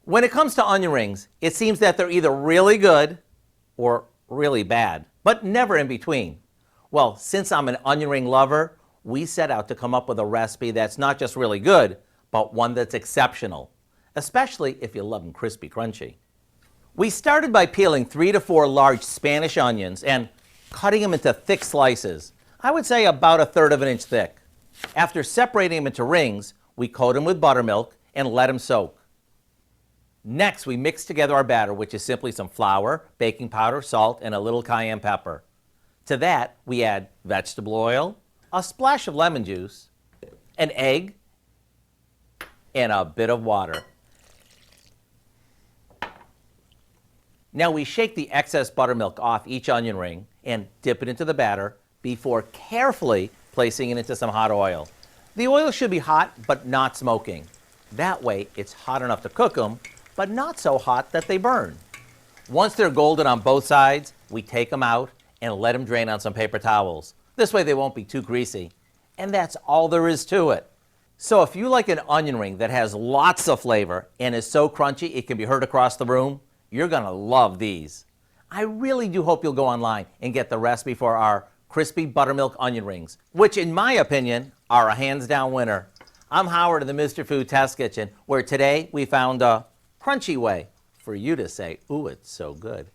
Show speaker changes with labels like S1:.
S1: When it comes to onion rings, it seems that they're either really good or really bad, but never in between. Well, since I'm an onion ring lover, we set out to come up with a recipe that's not just really good, but one that's exceptional, especially if you love them crispy crunchy. We started by peeling 3 to 4 large Spanish onions and cutting them into thick slices. I would say about 1/3 of an inch thick. After separating them into rings, we coat them with buttermilk and let them soak. Next, we mix together our batter, which is simply some flour, baking powder, salt, and a little cayenne pepper. To that, we add vegetable oil, a splash of lemon juice, an egg, and a bit of water. Now we shake the excess buttermilk off each onion ring and dip it into the batter before carefully placing it into some hot oil. The oil should be hot but not smoking. That way it's hot enough to cook them, but not so hot that they burn. Once they're golden on both sides, we take them out and let them drain on some paper towels. This way they won't be too greasy. And that's all there is to it. So if you like an onion ring that has lots of flavor and is so crunchy it can be heard across the room, you're gonna love these. I really do hope you'll go online and get the recipe for our crispy buttermilk onion rings, which in my opinion are a hands down winner. I'm Howard of the Mr. Food Test Kitchen, where today we found a crunchy way for you to say, ooh, it's so good.